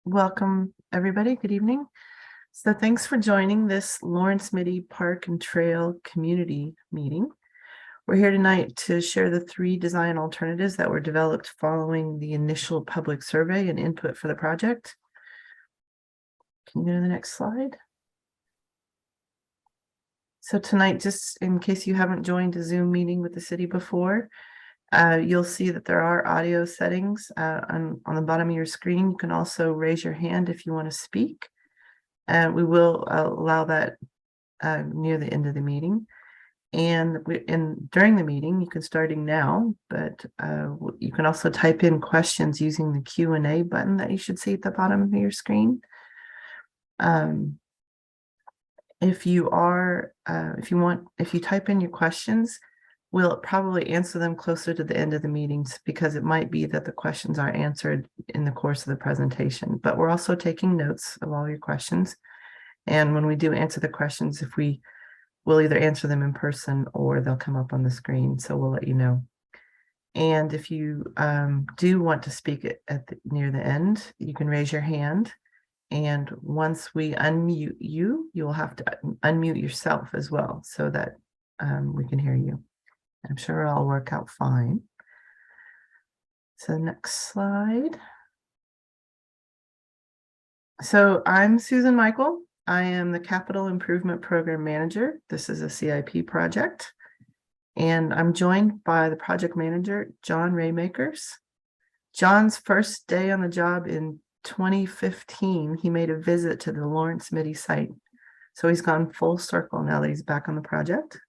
Welcome, everybody. Good evening. So thanks for joining this Lawrence-Mitty Park and Trail community meeting. We're here tonight to share the 3 design alternatives that were developed following the initial public survey and input for the project. Can you go to the next slide? So tonight, just in case you haven't joined a Zoom meeting with the city before, you'll see that there are audio settings on the bottom of your screen. You can also raise your hand if you want to speak. And we will allow that near the end of the meeting. And during the meeting, you can starting now, but you can also type in questions using the Q&A button that you should see at the bottom of your screen. If you type in your questions, we'll probably answer them closer to the end of the meetings because it might be that the questions are answered in the course of the presentation, but we're also taking notes of all your questions. And when we do answer the questions, we'll either answer them in person or they'll come up on the screen. So we'll let you know. And if you do want to speak near the end, you can raise your hand. And once we unmute you, you'll have to unmute yourself as well so that we can hear you. I'm sure it'll all work out fine. So next slide. So I'm Susan Michael. I am the Capital Improvement Program Manager. This is a CIP project. And I'm joined by the project manager, John Raymakers. John's first day on the job in 2015, he made a visit to the Lawrence-Mitty site. So he's gone full circle now that he's back on the project.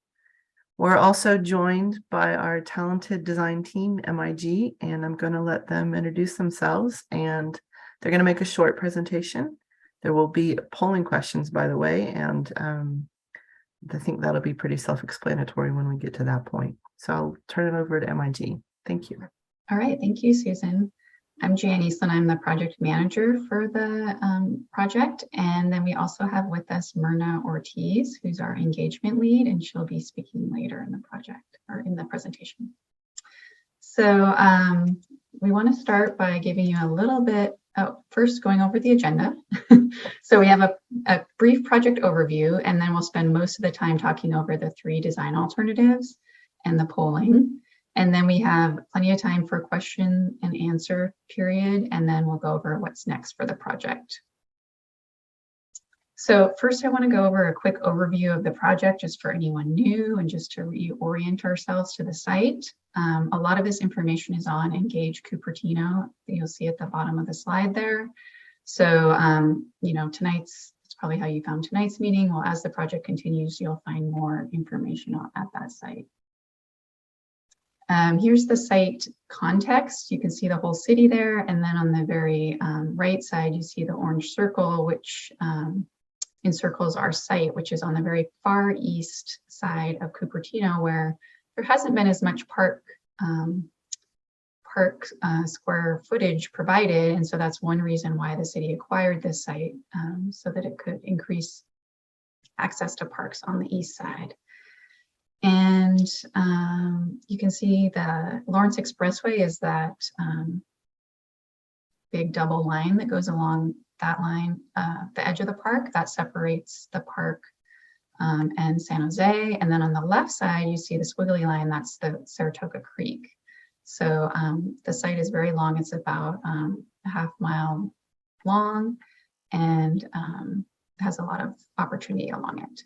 We're also joined by our talented design team, MIG, and I'm going to let them introduce themselves, and they're going to make a short presentation. There will be polling questions, by the way, and I think that'll be pretty self-explanatory when we get to that point. So I'll turn it over to MIG. Thank you. All right, thank you, Susan. I'm Jan Eastland. I'm the project manager for the project. And then we also have with us Myrna Ortiz, who's our engagement lead, and she'll be speaking later in the project or in the presentation. So we want to start by giving you a little bit, first going over the agenda. So we have a brief project overview, and then we'll spend most of the time talking over the 3 design alternatives and the polling. And then we have plenty of time for question and answer period, and then we'll go over what's next for the project. So first I want to go over a quick overview of the project just for anyone new and just to reorient ourselves to the site. A lot of this information is on Engage Cupertino that you'll see at the bottom of the slide there. So, you know, that's probably how you found tonight's meeting. Well, as the project continues, you'll find more information at that site. Here's the site context. You can see the whole city there. And then on the very right side, you see the orange circle, which encircles our site, which is on the very far east side of Cupertino, where there hasn't been as much park square footage provided. And so that's one reason why the city acquired this site, so that it could increase access to parks on the east side. And you can see the Lawrence Expressway is that big double line that goes along that line, the edge of the park that separates the park and San Jose. And then on the left side, you see the squiggly line, that's the Saratoga Creek. So the site is very long. It's about a half-mile long and has a lot of opportunity along it.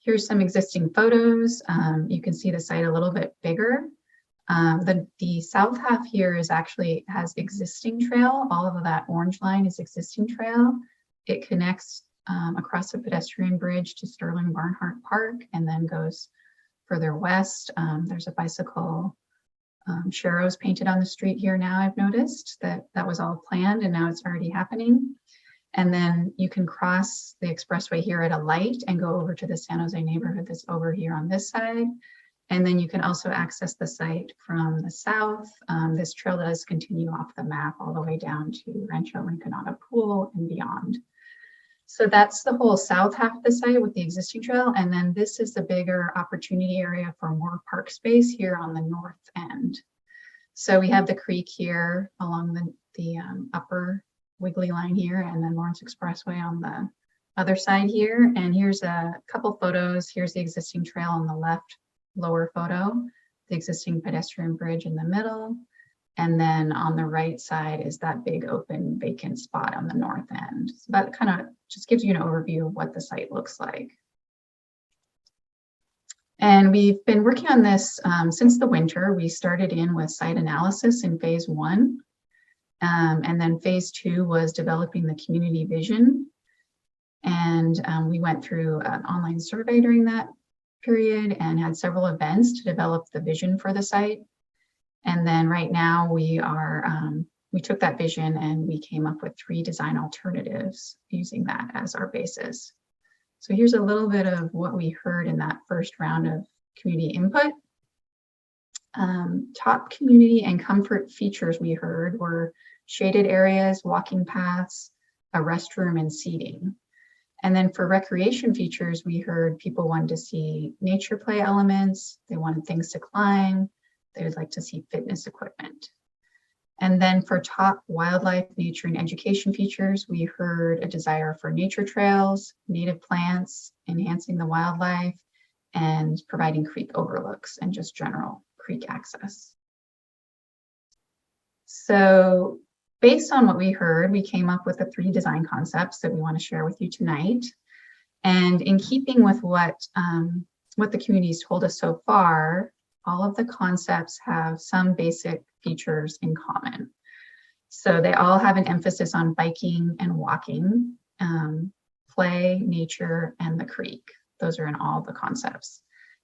Here's some existing photos. You can see the site a little bit bigger. The south half here has existing trail. All of that orange line is existing trail. It connects across a pedestrian bridge to Sterling Barnhart Park and then goes further west. There's a bicycle sharrows painted on the street here now. I've noticed that was all planned and now it's already happening. And then you can cross the expressway here at a light and go over to the San Jose neighborhood that's over here on this side. And then you can also access the site from the south. This trail does continue off the map all the way down to Rancho Rinconada Pool and beyond. So that's the whole south half of the site with the existing trail. And then this is the bigger opportunity area for more park space here on the north end. So we have the creek here along the upper wiggly line here, and then Lawrence Expressway on the other side here. And here's a couple photos. Here's the existing trail on the left lower photo, the existing pedestrian bridge in the middle. And then on the right side is that big open vacant spot on the north end. So that kind of just gives you an overview of what the site looks like. And we've been working on this since the winter. We started in with site analysis in phase 1. And then phase 2 was developing the community vision. And we went through an online survey during that period and had several events to develop the vision for the site. And then right now we took that vision and we came up with 3 design alternatives using that as our basis. So here's a little bit of what we heard in that first round of community input. Top community and comfort features we heard were shaded areas, walking paths, a restroom, and seating. And then for recreation features, we heard people wanted to see nature play elements, they wanted things to climb, they would like to see fitness equipment. And then for top wildlife, nature, and education features, we heard a desire for nature trails, native plants, enhancing the wildlife, and providing creek overlooks and just general creek access. So based on what we heard, we came up with the 3 design concepts that we want to share with you tonight. And in keeping with what the community's told us so far, all of the concepts have some basic features in common. So they all have an emphasis on biking and walking, play, nature, and the creek. Those are in all the concepts.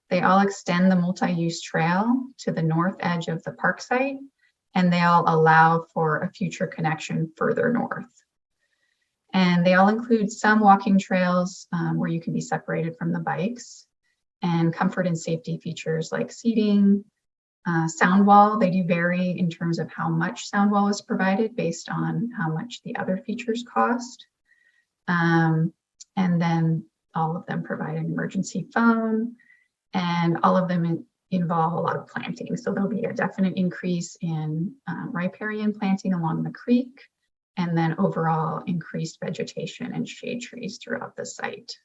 They all extend the multi-use trail to the north edge of the park site, and they all allow for a future connection further north. And they all include some walking trails where you can be separated from the bikes, and comfort and safety features like seating, sound wall. They do vary in terms of how much sound wall is provided based on how much the other features cost. And then all of them provide an emergency phone, and all of them involve a lot of planting. So there'll be a definite increase in riparian planting along the creek, and then overall increased vegetation and shade trees throughout the site.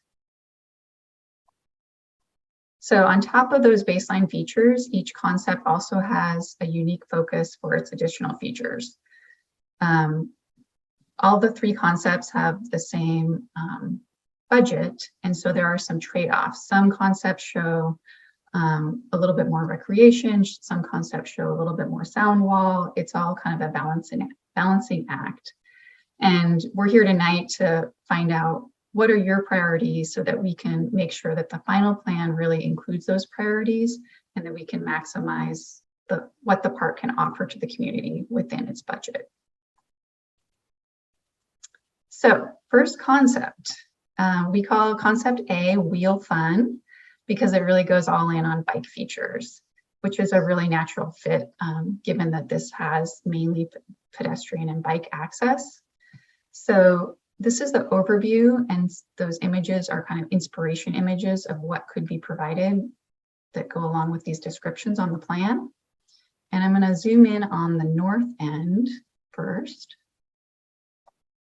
So on top of those baseline features, each concept also has a unique focus for its additional features. All the 3 concepts have the same budget, and so there are some trade-offs. Some concepts show a little bit more recreation, some concepts show a little bit more sound wall. It's all kind of a balancing act. And we're here tonight to find out what are your priorities so that we can make sure that the final plan really includes those priorities and that we can maximize what the park can offer to the community within its budget. So first concept, we call concept A wheel fun because it really goes all in on bike features, which is a really natural fit given that this has mainly pedestrian and bike access. So this is the overview, and those images are kind of inspiration images of what could be provided that go along with these descriptions on the plan. And I'm going to zoom in on the north end first.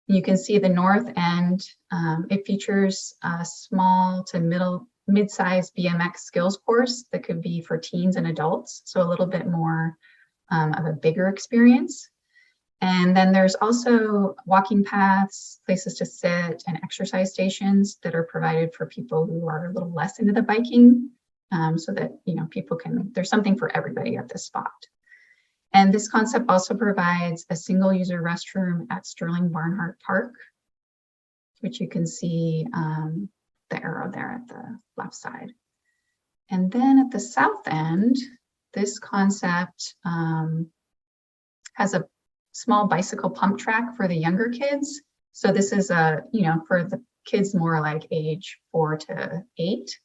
You can see the north end, it features a small to mid-sized BMX skills course that could be for teens and adults, so a little bit more of a bigger experience. And then there's also walking paths, places to sit, and exercise stations that are provided for people who are a little less into the biking, so that people can, there's something for everybody at this spot. And this concept also provides a single user restroom at Sterling Barnhart Park, which you can see the arrow there at the left side. And then at the south end, this concept has a small bicycle pump track for the younger kids. So this is for the kids more like age 4 to 8,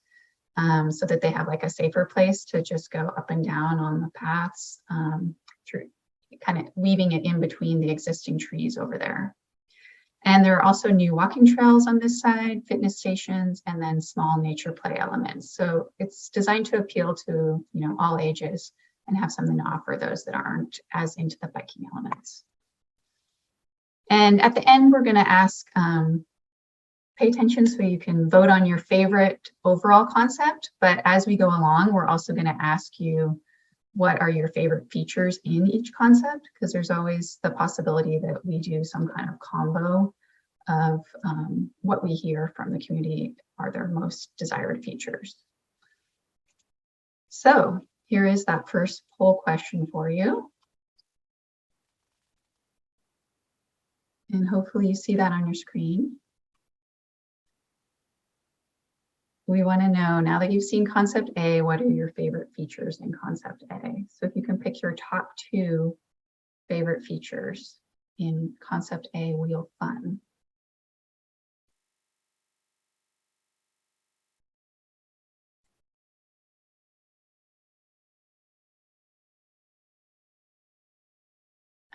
so that they have like a safer place to just go up and down on the paths, through kind of weaving it in between the existing trees over there. And there are also new walking trails on this side, fitness stations, and then small nature play elements. So it's designed to appeal to all ages and have something to offer those that aren't as into the biking elements. And at the end, we're going to ask, pay attention so you can vote on your favorite overall concept. But as we go along, we're also going to ask you, what are your favorite features in each concept? Because there's always the possibility that we do some kind of combo of what we hear from the community are their most desired features. So here is that first poll question for you. And hopefully you see that on your screen. We want to know, now that you've seen concept A, what are your favorite features in concept A? So if you can pick your top 2 favorite features in concept A, Wheel Fun.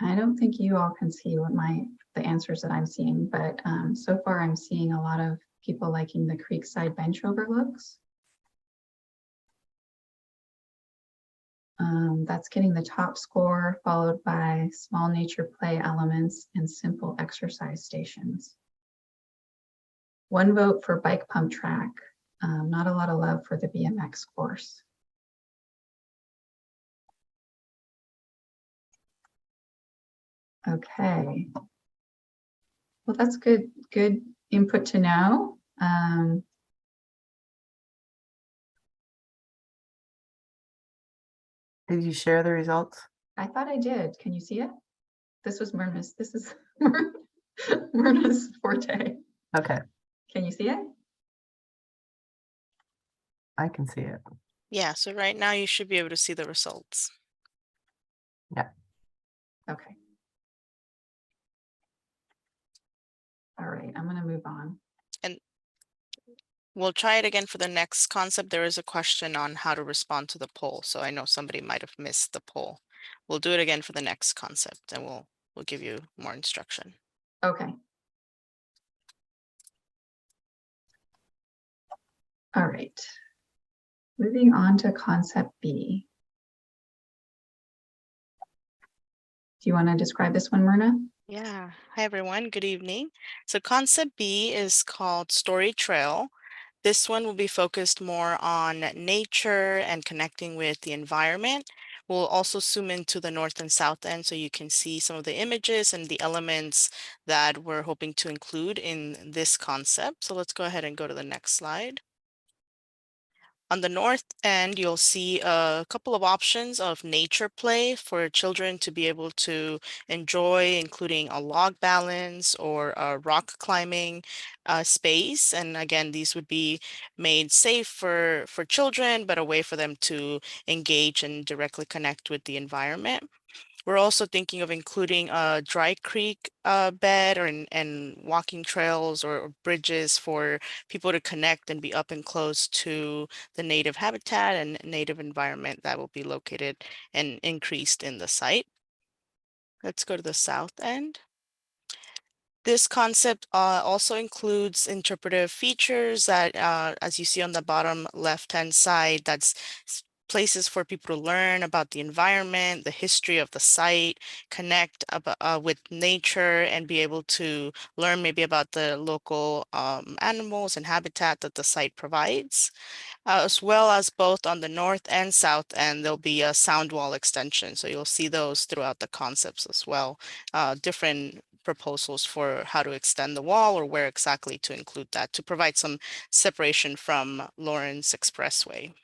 I don't think you all can see what the answers that I'm seeing, but so far I'm seeing a lot of people liking the creekside bench overlooks. That's getting the top score, followed by small nature play elements and simple exercise stations. 1 vote for bike pump track. Not a lot of love for the BMX course. Okay. Well, that's good input to know. Did you share the results? I thought I did. Can you see it? This was Myrna's. This is Myrna's forte. Okay, Can you see it? I can see it. Yeah, so right now you should be able to see the results. Yeah. Okay. All right, I'm going to move on. We'll try it again for the next concept. There is a question on how to respond to the poll, so I know somebody might have missed the poll. We'll do it again for the next concept, and we'll give you more instruction. Okay. All right. Moving on to concept B. Do you want to describe this one, Myrna? Yeah. Hi, everyone. Good evening. So concept B is called Story Trail. This one will be focused more on nature and connecting with the environment. We'll also zoom into the north and south end so you can see some of the images and the elements that we're hoping to include in this concept. So let's go ahead and go to the next slide. On the north end, you'll see a couple of options of nature play for children to be able to enjoy, including a log balance or a rock climbing space. And again, these would be made safe for children, but a way for them to engage and directly connect with the environment. We're also thinking of including a dry creek bed and walking trails or bridges for people to connect and be up and close to the native habitat and native environment that will be located and increased in the site. Let's go to the south end. This concept also includes interpretive features that, as you see on the bottom left-hand side, that's places for people to learn about the environment, the history of the site, connect with nature, and be able to learn maybe about the local animals and habitat that the site provides. As well as both on the north and south end, there'll be a sound wall extension. So you'll see those throughout the concepts as well. Different proposals for how to extend the wall or where exactly to include that to provide some separation from Lawrence Expressway.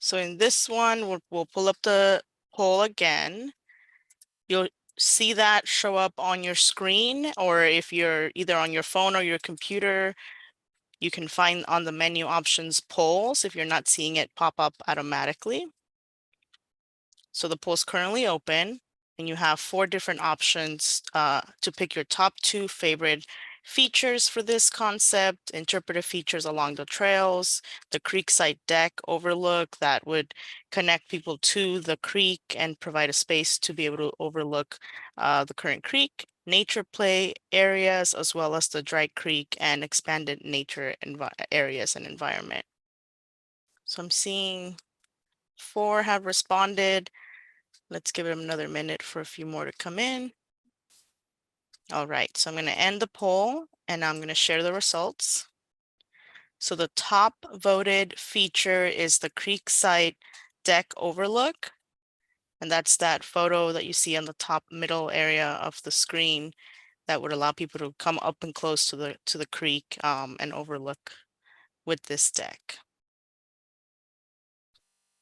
So in this one, we'll pull up the poll again. You'll see that show up on your screen, or if you're either on your phone or your computer, you can find on the menu options polls if you're not seeing it pop up automatically. So the poll is currently open, and you have 4 different options to pick your top 2 favorite features for this concept: interpretive features along the trails, the creekside deck overlook that would connect people to the creek and provide a space to be able to overlook the current creek, nature play areas, as well as the dry creek and expanded nature areas and environment. So I'm seeing 4 have responded. Let's give it another minute for a few more to come in. All right, so I'm going to end the poll and I'm going to share the results. So the top voted feature is the Creekside Deck Overlook. And that's that photo that you see on the top middle area of the screen that would allow people to come up and close to the creek and overlook with this deck.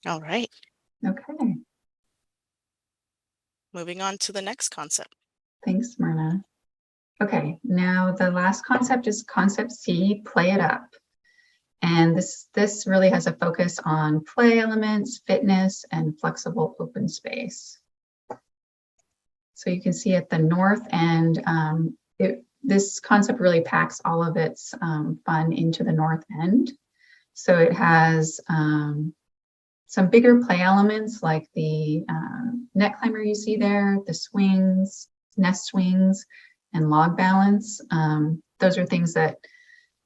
All right, Okay, moving on to the next concept. thanks, Myrna. Okay, now the last concept is concept C, play it up. And this really has a focus on play elements, fitness, and flexible open space. So you can see at the north end, this concept really packs all of its fun into the north end. So it has some bigger play elements like the net climber you see there, the swings, nest swings, and log balance. Those are things that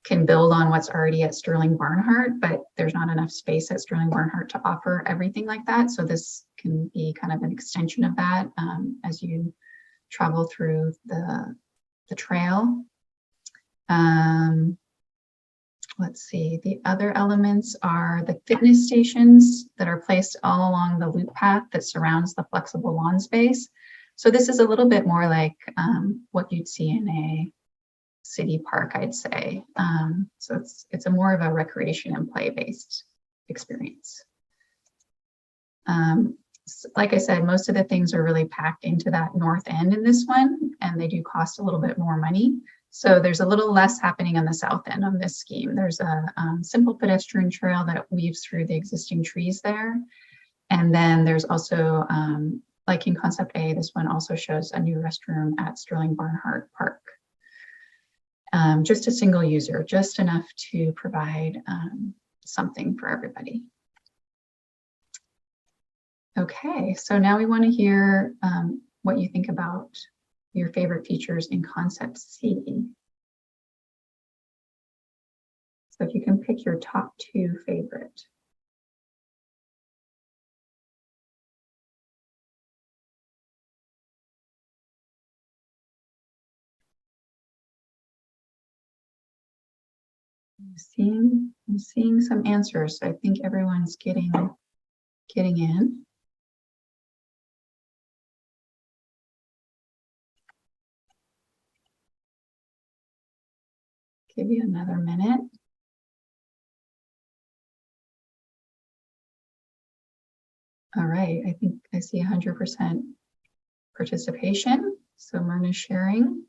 can build on what's already at Sterling Barnhart, but there's not enough space at Sterling Barnhart to offer everything like that. So this can be kind of an extension of that as you travel through the trail. Let's see, the other elements are the fitness stations that are placed all along the loop path that surrounds the flexible lawn space. So this is a little bit more like what you'd see in a city park, I'd say. So it's a more of a recreation and play-based experience. Like I said, most of the things are really packed into that north end in this one, and they do cost a little bit more money. So there's a little less happening on the south end on this scheme. There's a simple pedestrian trail that weaves through the existing trees there. And then there's also, like in concept A, this one also shows a new restroom at Sterling Barnhart Park. Just a single user, just enough to provide something for everybody. Okay, so now we want to hear what you think about your favorite features in concept C. So if you can pick your top 2 favorite. I'm seeing some answers. So I think everyone's getting in. Give you another minute. All right, I think I see 100% participation. So Myrna's sharing.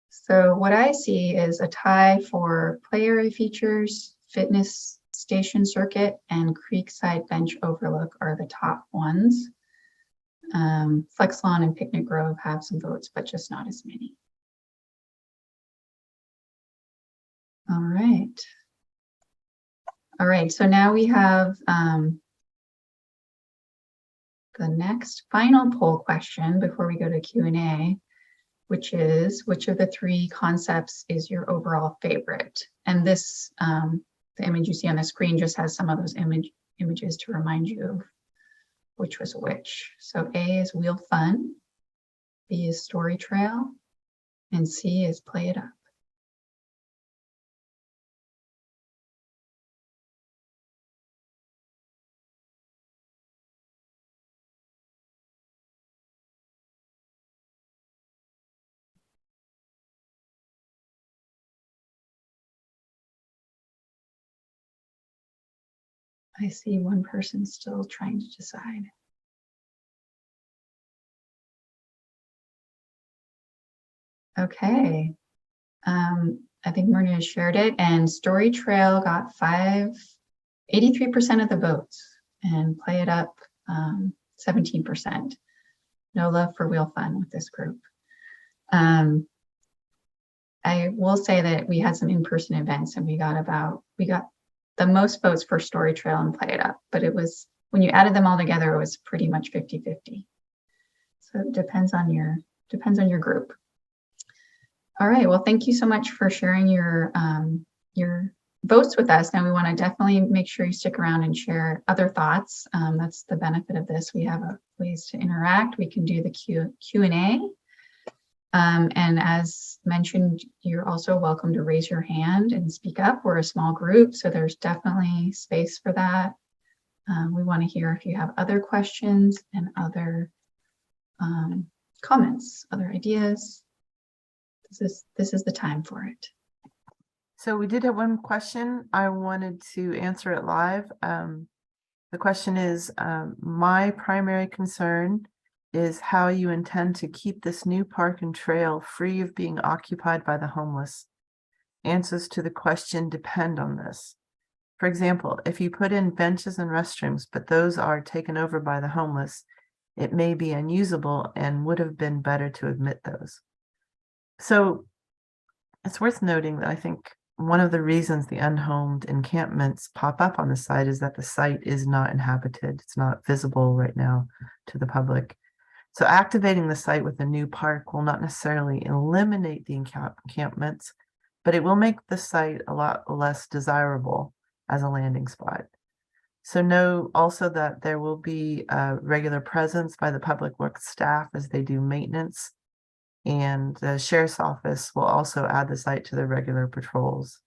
So what I see is a tie for play area features, fitness station circuit, and Creekside Bench Overlook are the top ones. Flex Lawn and Picnic Grove have some votes, but just not as many. All right. All right, so now we have the next final poll question before we go to Q&A, which is, which of the 3 concepts is your overall favorite? And this, the image you see on the screen just has some of those images to remind you of which was which. So A is Wheel Fun, B is Story Trail, and C is Play It Up. I see one person still trying to decide. Okay, I think Myrna has shared it, and Story Trail got 83% of the votes, and Play It Up 17%. No love for Wheel Fun with this group. I will say that we had some in-person events, and we got the most votes for Story Trail and Play It Up, but it was, when you added them all together, it was pretty much 50-50. So it depends on your group. All right, well, thank you so much for sharing your votes with us. Now we want to definitely make sure you stick around and share other thoughts. That's the benefit of this. We have ways to interact. We can do the Q&A. And as mentioned, you're also welcome to raise your hand and speak up. We're a small group, so there's definitely space for that. We want to hear if you have other questions and other comments, other ideas. This is the time for it. So we did have one question. I wanted to answer it live. The question is, my primary concern is how you intend to keep this new park and trail free of being occupied by the homeless. Answers to the question depend on this. For example, if you put in benches and restrooms, but those are taken over by the homeless, it may be unusable and would have been better to omit those. So it's worth noting that I think one of the reasons the unhomed encampments pop up on the site is that the site is not inhabited. It's not visible right now to the public. So activating the site with a new park will not necessarily eliminate the encampments, but it will make the site a lot less desirable as a landing spot. So know also that there will be a regular presence by the public works staff as they do maintenance, and the sheriff's office will also add the site to the regular patrols.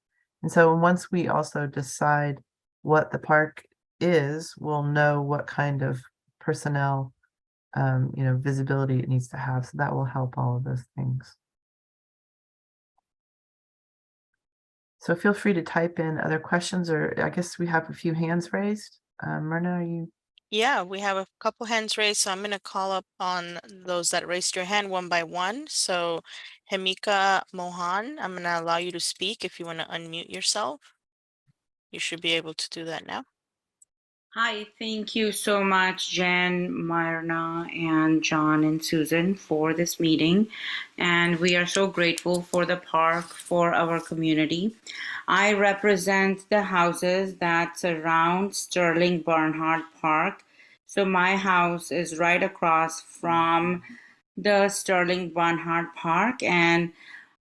And so once we also decide what the park is, we'll know what kind of personnel, visibility it needs to have. So that will help all of those things. So feel free to type in other questions, or I guess we have a few hands raised. Myrna, are you? Yeah, we have a couple hands raised, so I'm going to call up on those that raised your hand one by one. So HEMICA MOHAN, I'm going to allow you to speak if you want to unmute yourself. You should be able to do that now. Hi, thank you so much, Jen, Myrna, and John and Susan for this meeting. And we are so grateful for the park, for our community. I represent the houses that surround Sterling Barnhart Park. So my house is right across from the Sterling Barnhart Park, and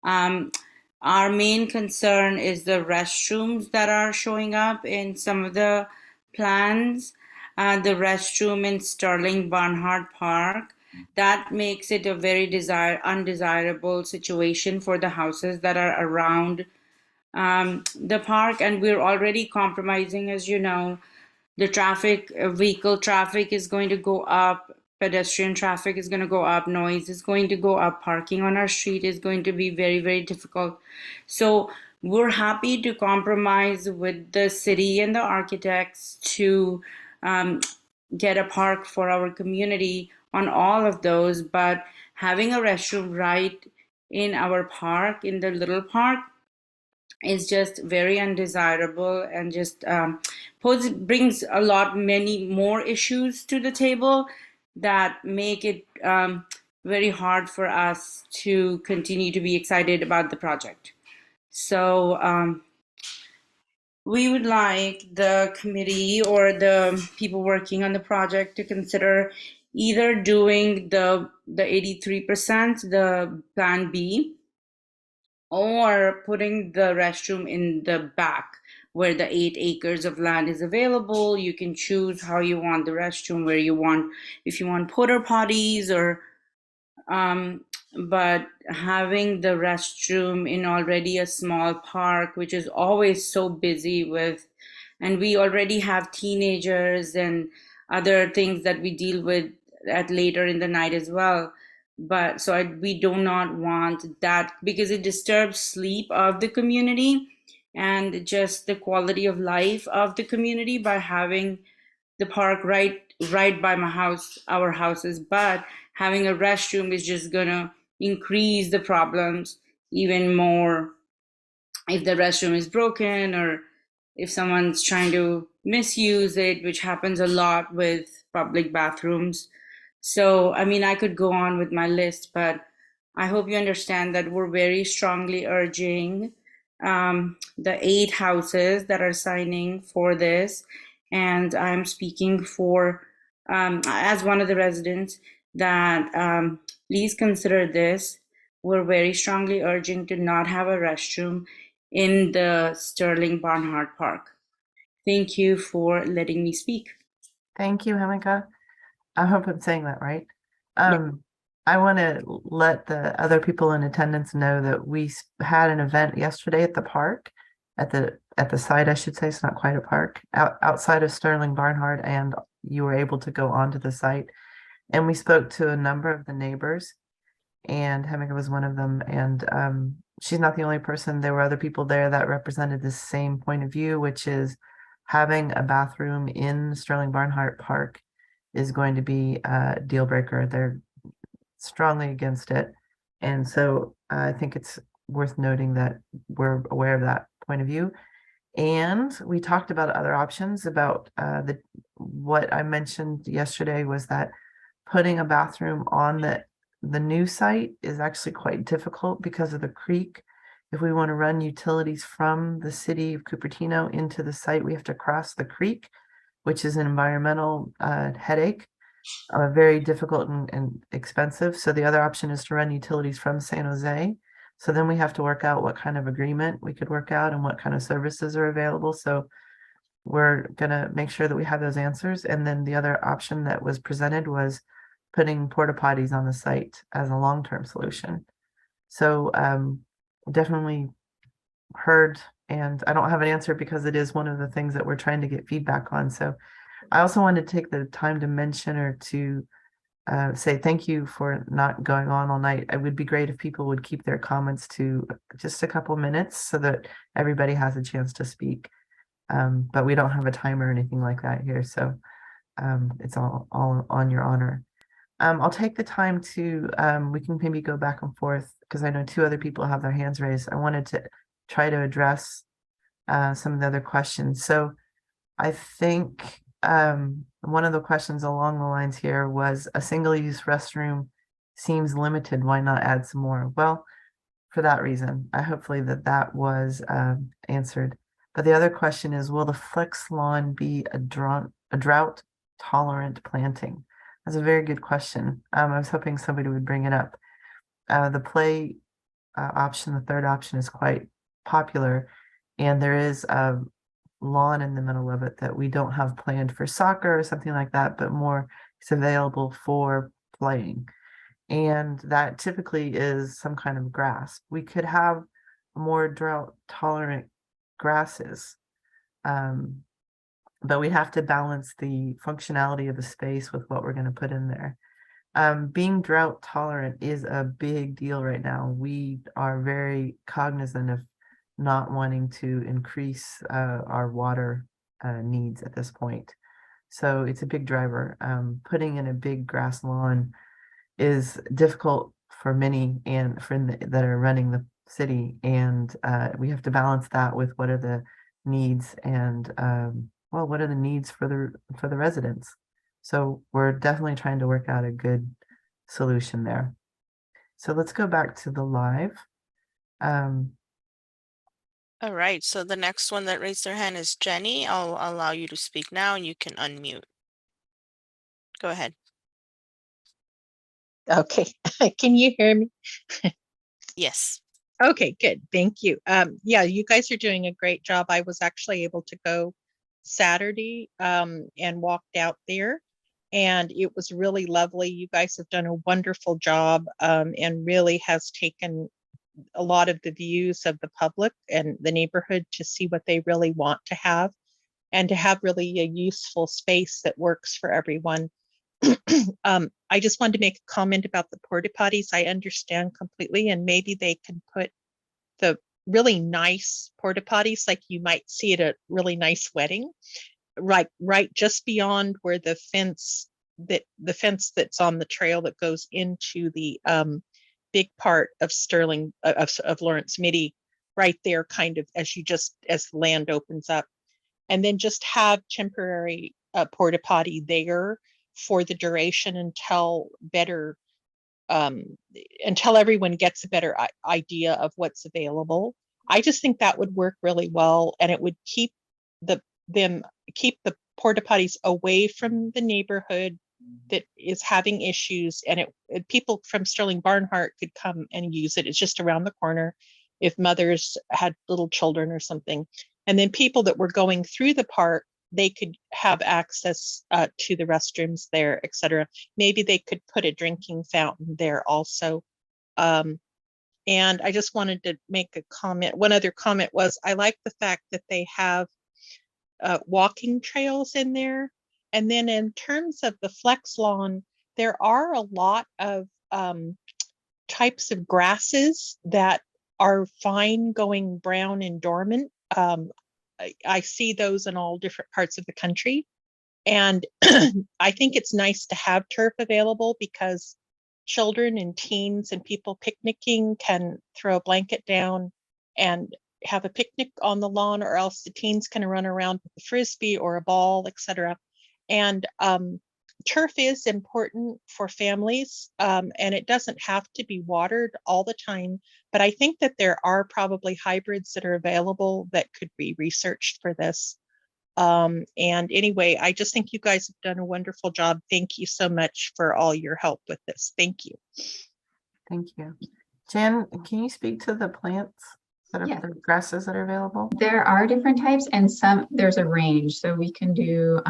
our main concern is the restrooms that are showing up in some of the plans. The restroom in Sterling Barnhart Park, that makes it a very undesirable situation for the houses that are around the park, and we're already compromising, as you know. The vehicle traffic is going to go up, pedestrian traffic is going to go up, noise is going to go up, parking on our street is going to be very, very difficult. So we're happy to compromise with the city and the architects to get a park for our community on all of those, but having a restroom right in our park, in the little park, is just very undesirable and just brings many more issues to the table that make it very hard for us to continue to be excited about the project. So we would like the committee or the people working on the project to consider either doing the 83%, the plan B, or putting the restroom in the back where the 8 acres of land is available. You can choose how you want the restroom, where you want, if you want porta potties or but having the restroom in already a small park, which is always so busy with, and we already have teenagers and other things that we deal with at later in the night as well. But so we do not want that, because it disturbs sleep of the community and just the quality of life of the community by having the park right by our houses. But having a restroom is just gonna increase the problems even more if the restroom is broken or if someone's trying to misuse it, which happens a lot with public bathrooms. So, I mean, I could go on with my list, but I hope you understand that we're very strongly urging the 8 houses that are signing for this. And I'm speaking for, as one of the residents, that please consider this. We're very strongly urging to not have a restroom in the Sterling Barnhart Park. Thank you for letting me speak. Thank you, HEMICA. I hope I'm saying that right. Yeah. I want to let the other people in attendance know that we had an event yesterday at the park, at the site, I should say. It's not quite a park, outside of Sterling Barnhart, and you were able to go onto the site. And we spoke to a number of the neighbors, and HEMICA was one of them. And she's not the only person. There were other people there that represented the same point of view, which is having a bathroom in Sterling Barnhart Park is going to be a deal breaker. They're strongly against it. And so I think it's worth noting that we're aware of that point of view. And we talked about other options about what I mentioned yesterday was that putting a bathroom on the new site is actually quite difficult because of the creek. If we want to run utilities from the city of Cupertino into the site, we have to cross the creek, which is an environmental headache, very difficult and expensive. So the other option is to run utilities from San Jose. So then we have to work out what kind of agreement we could work out and what kind of services are available. So we're gonna make sure that we have those answers. And then the other option that was presented was putting porta potties on the site as a long-term solution. So definitely heard, and I don't have an answer because it is one of the things that we're trying to get feedback on. So I also wanted to take the time to mention or to say thank you for not going on all night. It would be great if people would keep their comments to just a couple minutes so that everybody has a chance to speak. But we don't have a timer or anything like that here, so it's all on your honor. I'll take the time to, we can maybe go back and forth because I know two other people have their hands raised. I wanted to try to address some of the other questions. So I think one of the questions along the lines here was a single-use restroom seems limited. Why not add some more? Well, for that reason, hopefully that was answered. But the other question is, will the flex lawn be a drought tolerant planting? That's a very good question. I was hoping somebody would bring it up. The play option, the third option, is quite popular, and there is a lawn in the middle of it that we don't have planned for soccer or something like that, but more it's available for playing. And that typically is some kind of grass. We could have more drought tolerant grasses, but we have to balance the functionality of the space with what we're going to put in there. Being drought tolerant is a big deal right now. We are very cognizant of not wanting to increase our water needs at this point. So it's a big driver. Putting in a big grass lawn is difficult for many and that are running the city, and we have to balance that with what are the needs and well, what are the needs for the residents. So we're definitely trying to work out a good solution there. So let's go back to the live. All right, so the next one that raised their hand is Jenny. I'll allow you to speak now and you can unmute. Go ahead. Okay, can you hear me? Yes. Okay, good, thank you. Yeah, you guys are doing a great job. I was actually able to go Saturday and walked out there, and it was really lovely. You guys have done a wonderful job and really has taken a lot of the views of the public and the neighborhood to see what they really want to have, and to have really a useful space that works for everyone. I just wanted to make a comment about the porta potties. I understand completely, and maybe they can put the really nice porta potties like you might see at a really nice wedding, right just beyond where the fence that's on the trail that goes into the big part of Sterling of Lawrence-Mitty, right there, kind of as the land opens up, and then just have temporary porta potty there for the duration until everyone gets a better idea of what's available. I just think that would work really well, and it would keep the porta potties away from the neighborhood that is having issues, and people from Sterling Barnhart could come and use it. It's just around the corner, if mothers had little children or something. And then people that were going through the park, they could have access to the restrooms there, etc. Maybe they could put a drinking fountain there also. And I just wanted to make a comment. One other comment was, I like the fact that they have walking trails in there. And then in terms of the flex lawn, there are a lot of types of grasses that are fine going brown and dormant. I see those in all different parts of the country. And I think it's nice to have turf available because children and teens and people picnicking can throw a blanket down and have a picnic on the lawn, or else the teens can run around with a frisbee or a ball, etc. And turf is important for families, and it doesn't have to be watered all the time. But I think that there are probably hybrids that are available that could be researched for this. And anyway, I just think you guys have done a wonderful job. Thank you so much for all your help with this. Thank you. Thank you. Jan, can you speak to the plants that are Yeah. the grasses that are available? There are different types, and there's a range. So we can do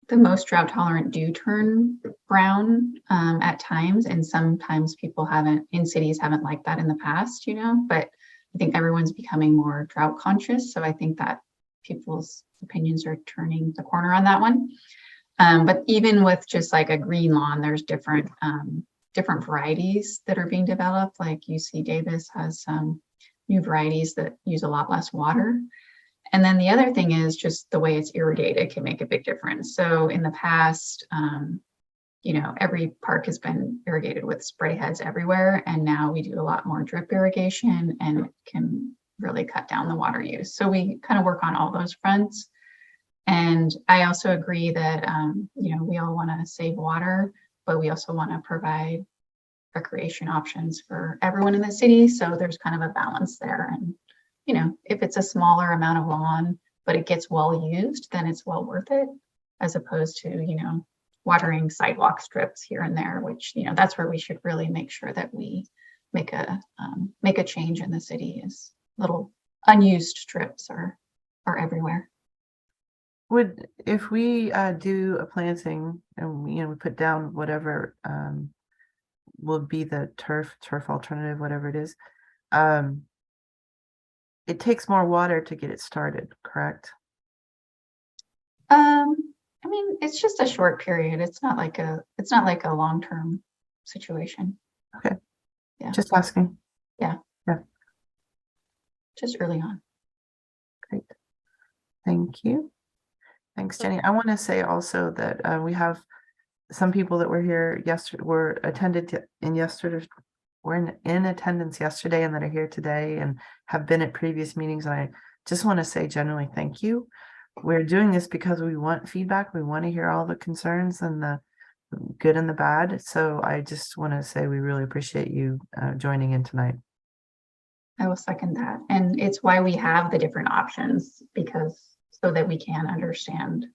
the most drought tolerant do turn brown at times, and sometimes people in cities haven't liked that in the past, but I think everyone's becoming more drought conscious. So I think that people's opinions are turning the corner on that one. But even with just like a green lawn, there's different varieties that are being developed. Like UC Davis has some new varieties that use a lot less water. And then the other thing is just the way it's irrigated can make a big difference. So in the past, every park has been irrigated with spray heads everywhere. And now we do a lot more drip irrigation, and it can really cut down the water use. So we kind of work on all those fronts. And I also agree that, we all want to save water, but we also want to provide recreation options for everyone in the city. So there's kind of a balance there. And, if it's a smaller amount of lawn, but it gets well used, then it's well worth it, as opposed to, watering sidewalk strips here and there, which, that's where we should really make sure that we make a change in the city. Is little unused strips are everywhere. If we do a planting and we put down whatever will be the turf alternative, whatever it is, it takes more water to get it started, correct? I mean, it's just a short period. It's not like a long-term situation. Okay. Yeah. Just asking. Yeah. Yeah. Just early on. Great. Thank you. Thanks, Jenny. I want to say also that we have some people that were here yesterday, were in attendance yesterday and that are here today and have been at previous meetings. And I just want to say generally thank you. We're doing this because we want feedback. We want to hear all the concerns and the good and the bad. So I just want to say we really appreciate you joining in tonight. I will second that. And it's why we have the different options, so that we can understand,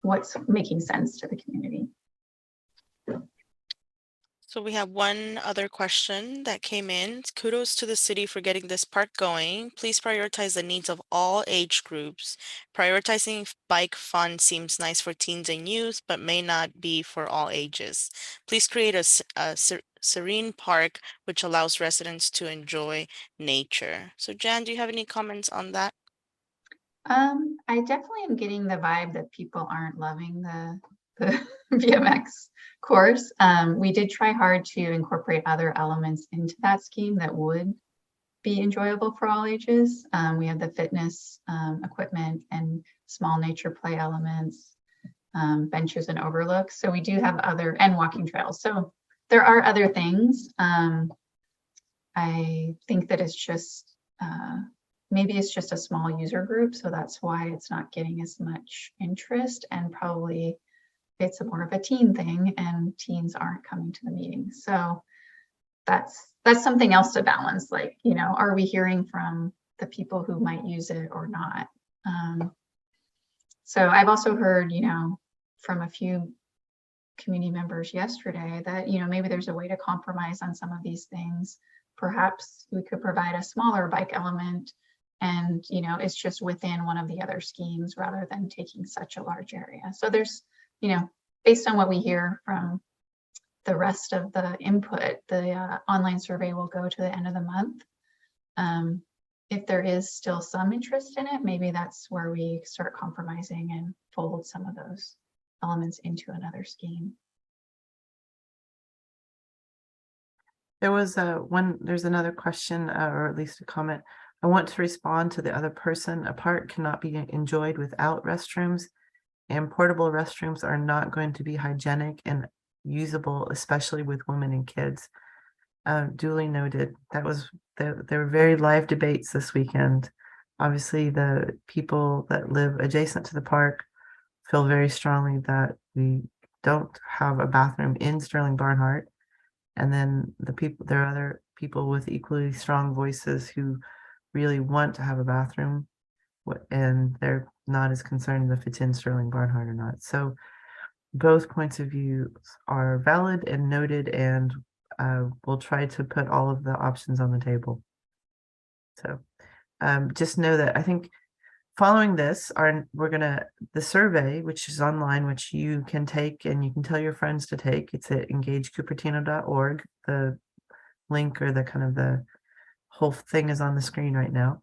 what's making sense to the community. So we have one other question that came in. Kudos to the city for getting this park going. Please prioritize the needs of all age groups. Prioritizing bike fun seems nice for teens and youth, but may not be for all ages. Please create a serene park which allows residents to enjoy nature. So Jan, do you have any comments on that? I definitely am getting the vibe that people aren't loving the BMX course. We did try hard to incorporate other elements into that scheme that would be enjoyable for all ages. We have the fitness equipment and small nature play elements, benches and overlooks. So we do have and walking trails. So there are other things. I think that it's just, maybe it's just a small user group. So that's why it's not getting as much interest, and probably it's more of a teen thing and teens aren't coming to the meetings. So that's something else to balance. Like, are we hearing from the people who might use it or not? So I've also heard, from a few community members yesterday that, maybe there's a way to compromise on some of these things, perhaps we could provide a smaller bike element, and it's just within one of the other schemes rather than taking such a large area. So there's, based on what we hear from the rest of the input, the online survey will go to the end of the month. If there is still some interest in it, maybe that's where we start compromising and fold some of those elements into another scheme. There was there's another question, or at least a comment. I want to respond to the other person. A park cannot be enjoyed without restrooms, and portable restrooms are not going to be hygienic and usable, especially with women and kids. Duly noted. There were very live debates this weekend. Obviously, the people that live adjacent to the park feel very strongly that we don't have a bathroom in Sterling Barnhart. And then there are other people with equally strong voices who really want to have a bathroom, and they're not as concerned if it's in Sterling Barnhart or not. So both points of view are valid and noted, and we'll try to put all of the options on the table. So just know that I think following this, the survey, which is online, which you can take and you can tell your friends to take. It's at engagecupertino.org. The link, or the whole thing, is on the screen right now.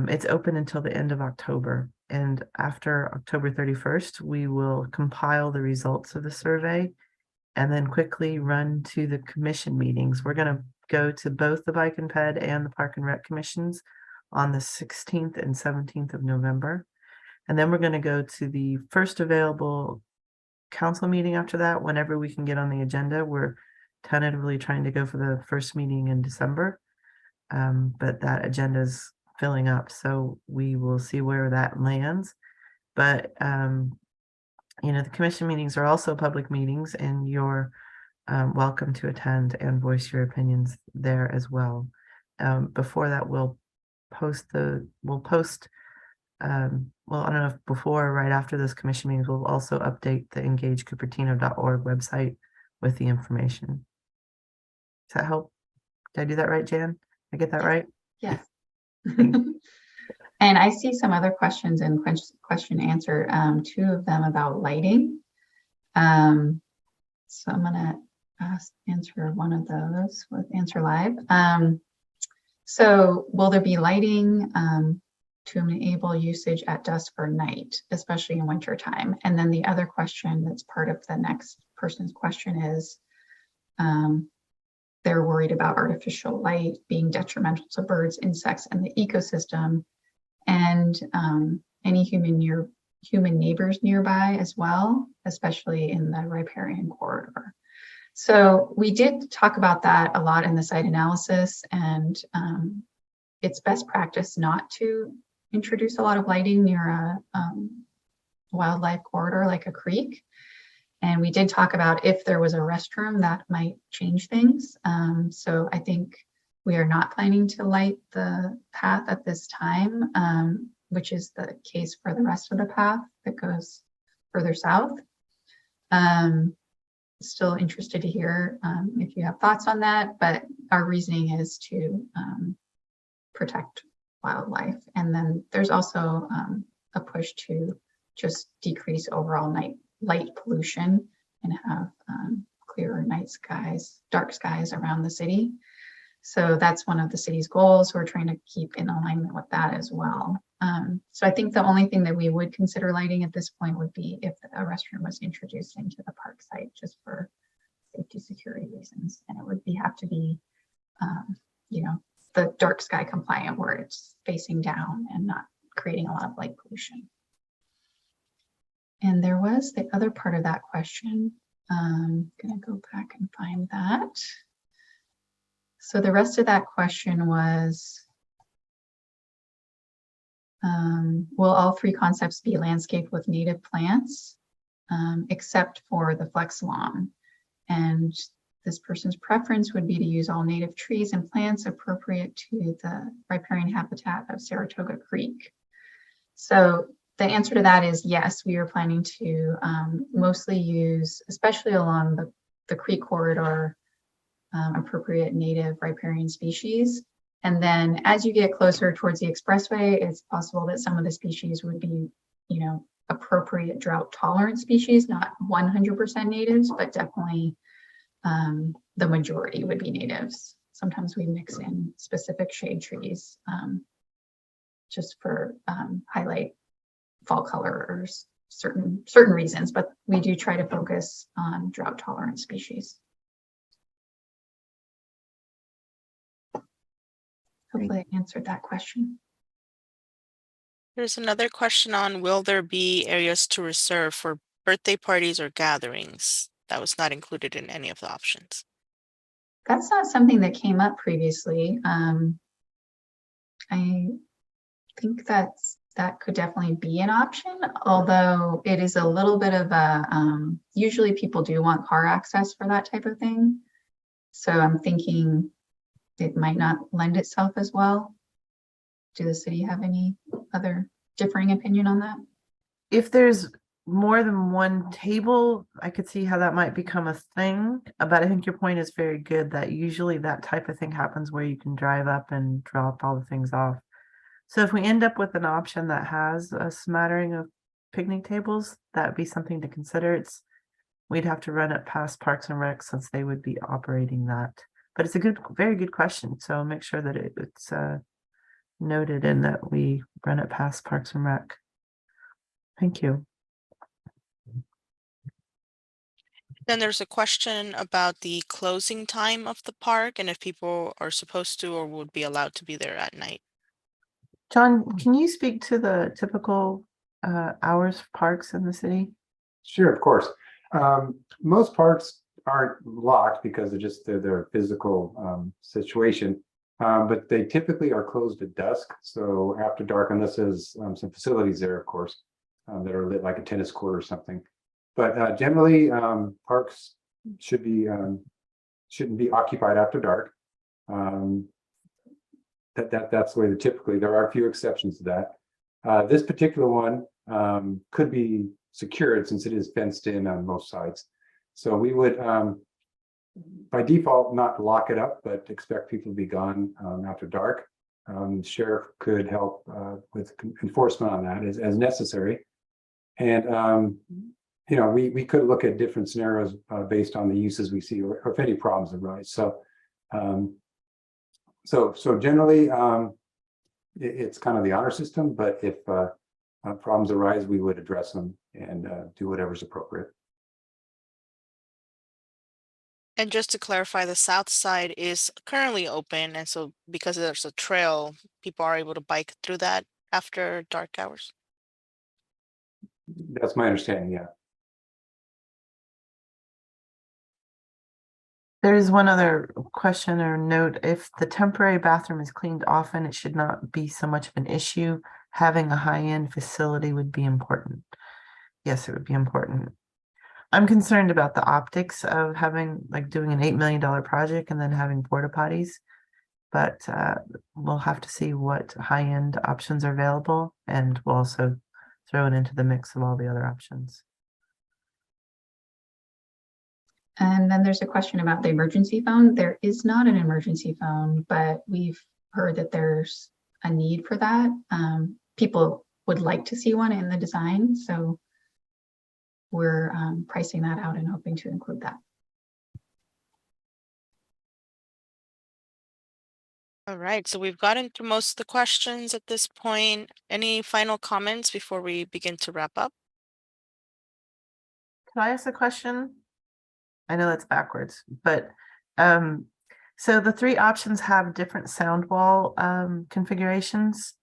It's open until the end of October. And after October 31st, we will compile the results of the survey and then quickly run to the commission meetings. We're going to go to both the Bike and Ped and the Park and Rec commissions on the 16th and 17th of November. And then we're going to go to the first available council meeting after that, whenever we can get on the agenda. We're tentatively trying to go for the first meeting in December, but that agenda is filling up, so we will see where that lands. But the commission meetings are also public meetings, and you're welcome to attend and voice your opinions there as well. Before that, we'll post I don't know if before or right after those commission meetings, we'll also update the engagecupertino.org website with the information. Does that help? Did I do that right, Jan? I get that right? Yes. And I see some other questions in question answer, two of them about lighting. So I'm gonna answer one of those with Answer Live. So will there be lighting to enable usage at dusk or night, especially in winter time? And then the other question that's part of the next person's question is, they're worried about artificial light being detrimental to birds, insects, and the ecosystem, and any human neighbors nearby as well, especially in the riparian corridor. So we did talk about that a lot in the site analysis, and it's best practice not to introduce a lot of lighting near a wildlife corridor like a creek. And we did talk about if there was a restroom, that might change things. So I think we are not planning to light the path at this time, which is the case for the rest of the path that goes further south. Still interested to hear if you have thoughts on that, but our reasoning is to protect wildlife. And then there's also a push to just decrease overall light pollution and have clearer night skies, dark skies around the city. So that's one of the city's goals. We're trying to keep in alignment with that as well. So I think the only thing that we would consider lighting at this point would be if a restroom was introduced into the park site, just for safety, security reasons. And it would have to be, the dark sky compliant, where it's facing down and not creating a lot of light pollution. And there was the other part of that question. I'm gonna go back and find that. So the rest of that question was, will all three concepts be landscaped with native plants, except for the flex lawn? And this person's preference would be to use all native trees and plants appropriate to the riparian habitat of Saratoga Creek. So the answer to that is yes, we are planning to mostly use, especially along the creek corridor, appropriate native riparian species. And then as you get closer towards the expressway, it's possible that some of the species would be, appropriate drought tolerant species, not 100% natives, but definitely the majority would be natives. Sometimes we mix in specific shade trees just for highlight fall color or certain reasons, but we do try to focus on drought tolerant species. Hopefully I answered that question. There's another question on, will there be areas to reserve for birthday parties or gatherings? That was not included in any of the options. That's not something that came up previously. I think that could definitely be an option, although it is a little bit of a, usually people do want car access for that type of thing. So I'm thinking it might not lend itself as well. Do the city have any other differing opinion on that? If there's more than one table, I could see how that might become a thing. But I think your point is very good that usually that type of thing happens where you can drive up and drop all the things off. So if we end up with an option that has a smattering of picnic tables, that'd be something to consider. We'd have to run it past Parks and Rec since they would be operating that. But it's a very good question. So make sure that it's noted and that we run it past Parks and Rec. Thank you. Then there's a question about the closing time of the park and if people are supposed to or would be allowed to be there at night. John, can you speak to the typical hours of parks in the city? Sure, of course. Most parks aren't locked because of just their physical situation, but they typically are closed at dusk. So after dark, unless there's some facilities there, of course, that are lit like a tennis court or something. But generally, parks shouldn't be occupied after dark. That's the way that typically. There are a few exceptions to that. This particular one could be secured since it is fenced in on most sides. So we would, by default, not lock it up, but expect people to be gone after dark. Sheriff could help with enforcement on that as necessary. And, we could look at different scenarios based on the uses we see or if any problems arise. So generally, it's kind of the honor system, but if problems arise, we would address them and do whatever's appropriate. And just to clarify, the south side is currently open, and so because there's a trail, people are able to bike through that after dark hours. That's my understanding, yeah. There's one other question or note. If the temporary bathroom is cleaned often, it should not be so much of an issue. Having a high-end facility would be important. Yes, it would be important. I'm concerned about the optics of doing an $8 million project and then having porta potties, but we'll have to see what high-end options are available, and we'll also throw it into the mix of all the other options. And then there's a question about the emergency phone. There is not an emergency phone, but we've heard that there's a need for that. People would like to see one in the design, so we're pricing that out and hoping to include that. All right, so we've gotten through most of the questions at this point. Any final comments before we begin to wrap up? Can I ask a question? I know that's backwards, but so the three options have different sound wall configurations,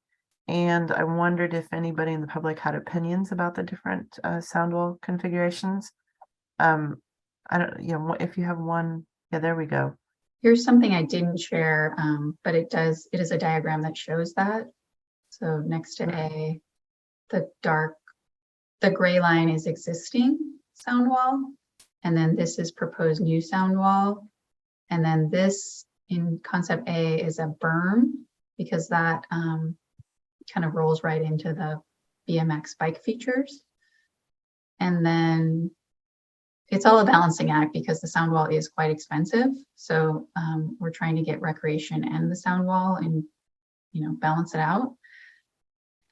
and I wondered if anybody in the public had opinions about the different sound wall configurations. I don't, if you have one, yeah, there we go. Here's something I didn't share, but it is a diagram that shows that. So next to A, the gray line is existing sound wall. And then this is proposed new sound wall. And then this in concept A is a berm because that kind of rolls right into the BMX bike features. And then it's all a balancing act because the sound wall is quite expensive. So we're trying to get recreation and the sound wall and, balance it out.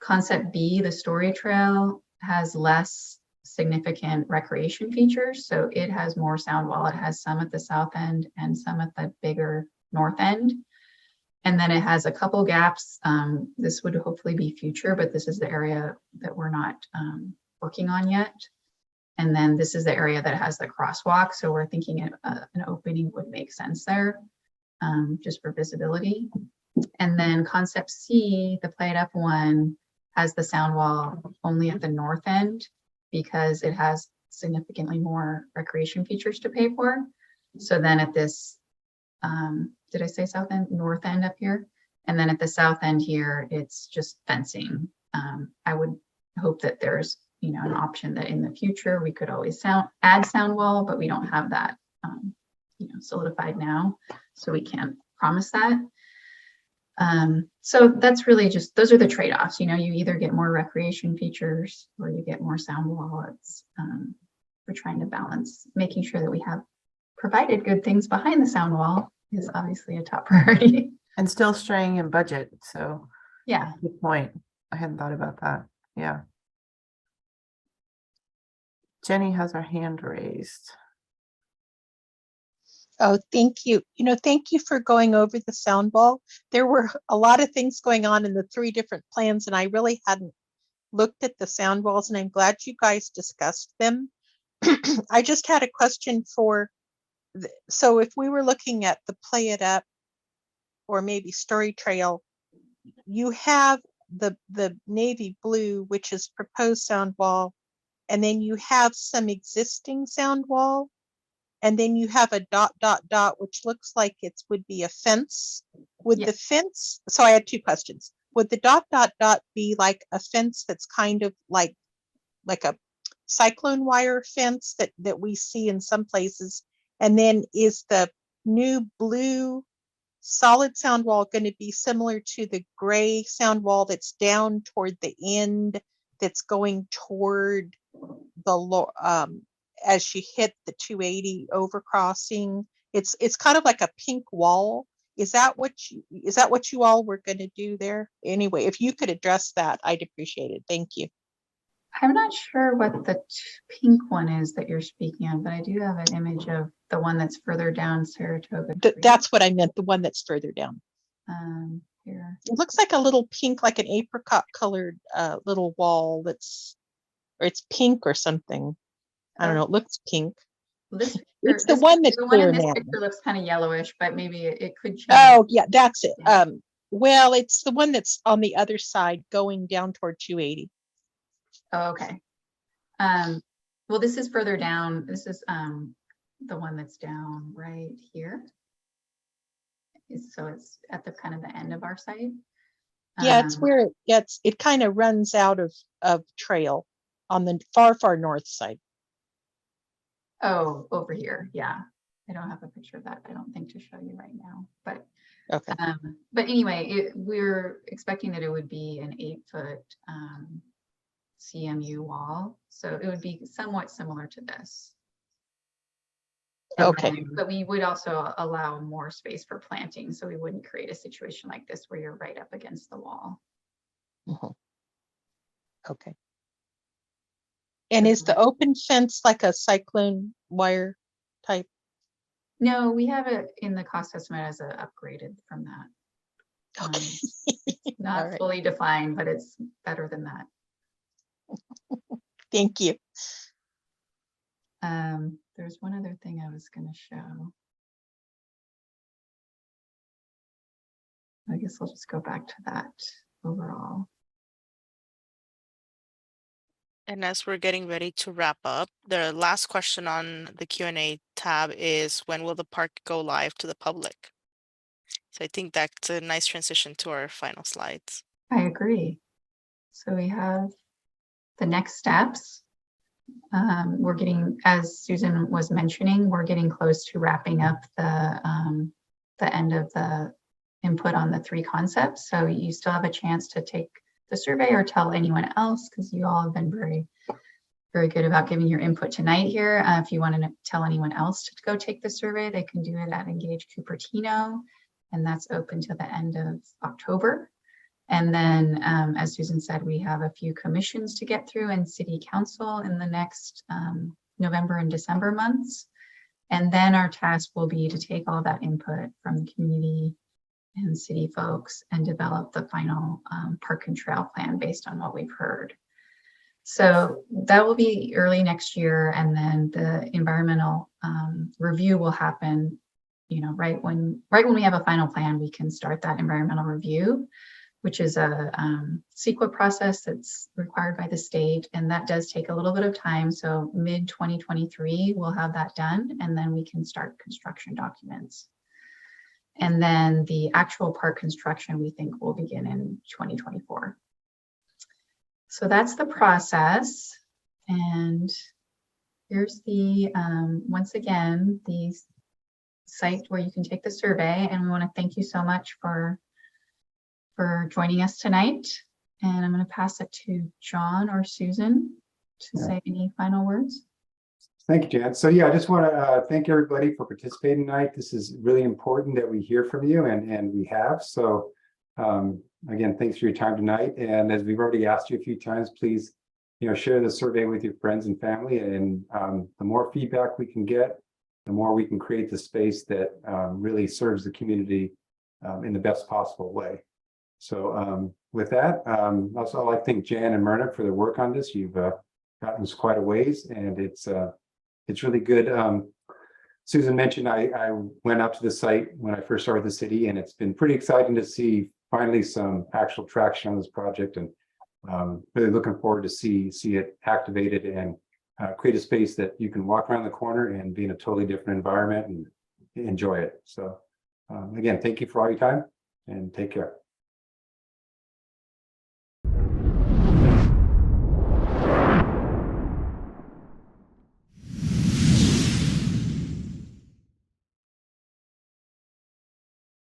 Concept B, the story trail, has less significant recreation features. So it has more sound wall. It has some at the south end and some at the bigger north end. And then it has a couple gaps. This would hopefully be future, but this is the area that we're not working on yet. And then this is the area that has the crosswalk. So we're thinking an opening would make sense there, just for visibility. And then concept C, the Play It Up one, has the sound wall only at the north end because it has significantly more recreation features to pay for. So then at this, did I say south end? North end up here. And then at the south end here, it's just fencing. I would hope that there's, an option that in the future we could always add sound wall, but we don't have that, solidified now. So we can't promise that. So that's really just, those are the trade-offs. You either get more recreation features or you get more sound wall. It's, we're trying to balance making sure that we have provided good things behind the sound wall is obviously a top priority. And still straying in budget. So Yeah. good point. I hadn't thought about that. Yeah. Jenny has her hand raised. Oh, thank you. Thank you for going over the sound wall. There were a lot of things going on in the 3 different plans, and I really hadn't looked at the sound walls, and I'm glad you guys discussed them. I just had a question for, so if we were looking at the Play It Up or maybe Story Trail, you have the navy blue, which is proposed sound wall, and then you have some existing sound wall, and then you have a ... which looks like it would be a fence. Would the fence, so I had 2 questions. Would the ... be like a fence that's kind of like a cyclone wire fence that we see in some places? And then is the new blue solid sound wall going to be similar to the gray sound wall that's down toward the end, that's going toward the as you hit the 280 overcrossing? It's kind of like a pink wall. Is that what you all were going to do there? Anyway, if you could address that, I'd appreciate it. Thank you. I'm not sure what the pink one is that you're speaking of, but I do have an image of the one that's further down Saratoga. That's what I meant, the one that's further down. Here. It looks like a little pink, like an apricot colored little wall or it's pink or something. I don't know, it looks pink. Well, this it's the one that's the clear one in this now. picture looks kind of yellowish, but maybe it could change. Oh yeah, that's it. Yeah. Well, it's the one that's on the other side going down toward 280. Oh, okay. Well, this is further down. This is the one that's down right here. So it's at the kind of the end of our site. Yeah, it's where it kind of runs out of trail on the far north side. Oh, over here. Yeah. I don't have a picture of that, I don't think, to show you right now. But okay. But anyway, we're expecting that it would be an 8-foot CMU wall. So it would be somewhat similar to this. Okay. But we would also allow more space for planting. So we wouldn't create a situation like this where you're right up against the wall. Mm-hmm. Okay. And is the open fence like a cyclone wire type? No, we have it in the cost estimate as a upgraded from that. Okay. Not right. fully defined, but it's better than that. Thank you. There's one other thing I was going to show. I guess I'll just go back to that overall. And as we're getting ready to wrap up, the last question on the Q&A tab is, when will the park go live to the public? So I think that's a nice transition to our final slides. I agree. So we have the next steps. We're getting, as Susan was mentioning, we're getting close to wrapping up the end of the input on the 3 concepts. So you still have a chance to take the survey or tell anyone else, because you all have been very very good about giving your input tonight here. If you want to tell anyone else to go take the survey, they can do it at Engage Cupertino, and that's open to the end of October. And then, as Susan said, we have a few commissions to get through and city council in the next November and December months. And then our task will be to take all that input from the community and city folks and develop the final park and trail plan based on what we've heard. So that will be early next year, and then the environmental review will happen, you know, right when we have a final plan, we can start that environmental review, which is a CEQA process that's required by the state, and that does take a little bit of time. So mid 2023, we'll have that done, and then we can start construction documents. And then the actual park construction, we think, will begin in 2024. So that's the process. And here's the, once again, the site where you can take the survey. And we want to thank you so much for joining us tonight. And I'm going to pass it to John or Susan to say any final words. Thank you, Jan. So yeah, I just want to thank everybody for participating tonight. This is really important that we hear from you, and we have. So again, thanks for your time tonight. And as we've already asked you a few times, please, you know, share the survey with your friends and family. And the more feedback we can get, the more we can create the space that really serves the community in the best possible way. So with that, also I'd like to thank Jan and Myrna for their work on this. You've gotten us quite a ways, and it's really good. Susan mentioned I went up to the site when I first started the city, and it's been pretty exciting to see finally some actual traction on this project, and really looking forward to see it activated and create a space that you can walk around the corner and be in a totally different environment and enjoy it. So again, thank you for all your time, and take care.